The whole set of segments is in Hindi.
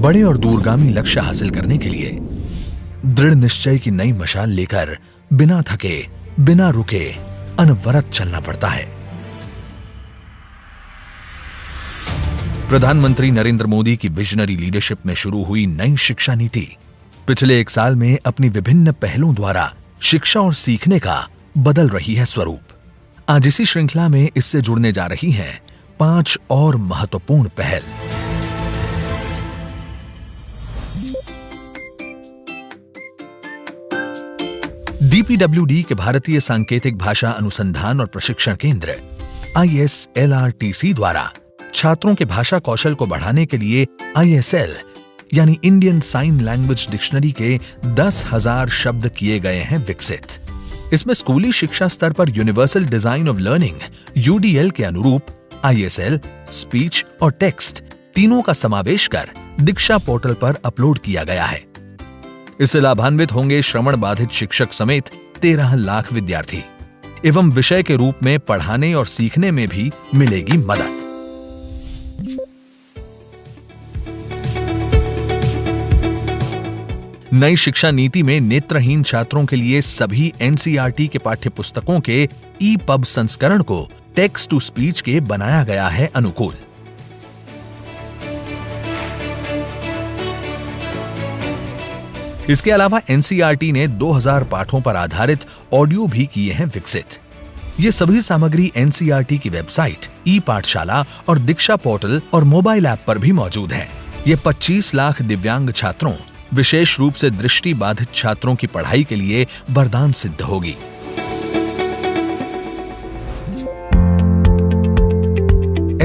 बड़े और दूरगामी लक्ष्य हासिल करने के लिए दृढ़ निश्चय की नई मशाल लेकर बिना थके, बिना रुके अनवरत चलना पड़ता है। प्रधानमंत्री नरेंद्र मोदी की विजनरी लीडरशिप में शुरू हुई नई शिक्षा नीति पिछले 1 साल में अपनी विभिन्न पहलों द्वारा शिक्षा और सीखने का बदल रही है स्वरूप। आज इसी श्रृंखला में इससे जुड़ने जा रही हैं 5 और महत्वपूर्ण पहल। डीपीडब्ल्यूडी के भारतीय सांकेतिक भाषा अनुसंधान और प्रशिक्षण केंद्र ISLRTC द्वारा छात्रों के भाषा कौशल को बढ़ाने के लिए ISL यानी इंडियन साइन लैंग्वेज डिक्शनरी के 10,000 शब्द किए गए हैं विकसित। इसमें स्कूली शिक्षा स्तर पर universal design of learning UDL के अनुरूप ISL, स्पीच और टेक्स्ट तीनों का समावेश कर दीक्षा पोर्टल पर अपलोड किया गया है। इससे लाभान्वित होंगे श्रवण बाधित शिक्षक समेत 13 लाख विद्यार्थी एवं विषय के रूप में पढ़ाने और सीखने में भी मिलेगी मदद। नई शिक्षा नीति में नेत्रहीन छात्रों के लिए सभी NCERT के पाठ्य पुस्तकों के EPUB संस्करण को टेक्स्ट टू स्पीच के बनाया गया है अनुकूल। इसके अलावा NCERT ने 2000 पाठों पर आधारित ऑडियो भी किए हैं विकसित। ये सभी सामग्री NCERT की वेबसाइट, ई-पाठशाला और दीक्षा पोर्टल और मोबाइल ऐप पर भी मौजूद है। ये 25 लाख दिव्यांग छात्रों, विशेष रूप से दृष्टि बाधित छात्रों की पढ़ाई के लिए वरदान सिद्ध होगी।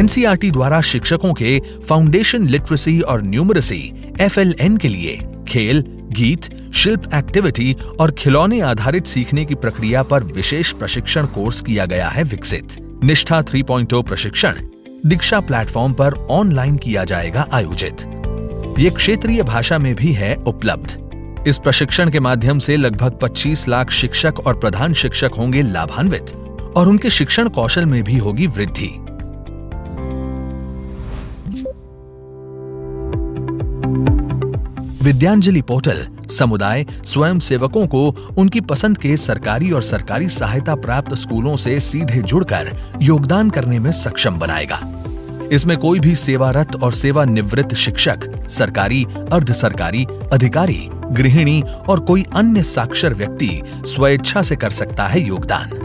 NCERT द्वारा शिक्षकों के फाउंडेशन लिटरेसी और न्यूमरेसी FLN के लिए खेल, गीत, शिल्प एक्टिविटी और खिलौने आधारित सीखने की प्रक्रिया पर विशेष प्रशिक्षण कोर्स किया गया है विकसित। निष्ठा 3.0 प्रशिक्षण दीक्षा प्लेटफॉर्म पर ऑनलाइन किया जाएगा आयोजित। ये क्षेत्रीय भाषा में भी है उपलब्ध। इस प्रशिक्षण के माध्यम से लगभग 25 लाख शिक्षक और प्रधान शिक्षक होंगे लाभान्वित और उनके शिक्षण कौशल में भी होगी वृद्धि। विद्यांजलि पोर्टल समुदाय स्वयं सेवकों को उनकी पसंद के सरकारी और सरकारी सहायता प्राप्त स्कूलों से सीधे जुड़कर योगदान करने में सक्षम बनाएगा। इसमें कोई भी सेवारत और सेवानिवृत्त शिक्षक, सरकारी, अर्ध सरकारी, अधिकारी, गृहिणी और कोई अन्य साक्षर व्यक्ति स्वेच्छा से कर सकता है योगदान।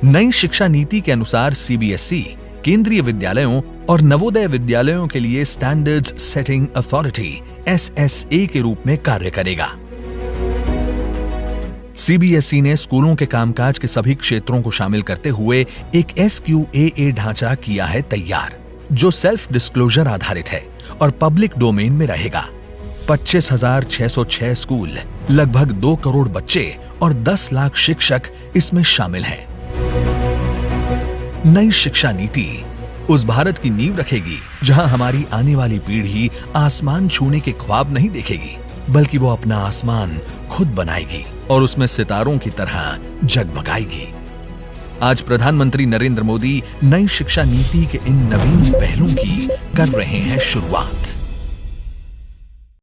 नई शिक्षा नीति के अनुसार CBSE केंद्रीय विद्यालयों और नवोदय विद्यालयों के लिए स्टैंडर्ड्स सेटिंग अथॉरिटी SSA के रूप में कार्य करेगा। CBSE ने स्कूलों के कामकाज के सभी क्षेत्रों को शामिल करते हुए एक SQAA ढांचा किया है तैयार, जो सेल्फ डिस्क्लोजर आधारित है और पब्लिक डोमेन में रहेगा। 25,606 स्कूल, लगभग 2 करोड़ बच्चे और 10 लाख शिक्षक इसमें शामिल हैं। नई शिक्षा नीति उस भारत की नींव रखेगी जहां हमारी आने वाली पीढ़ी आसमान छूने के ख्वाब नहीं देखेगी, बल्कि वो अपना आसमान खुद बनाएगी और उसमें सितारों की तरह जगमगाएगी। आज प्रधानमंत्री नरेंद्र मोदी नई शिक्षा नीति के इन नवीन पहलों की कर रहे हैं शुरुआत।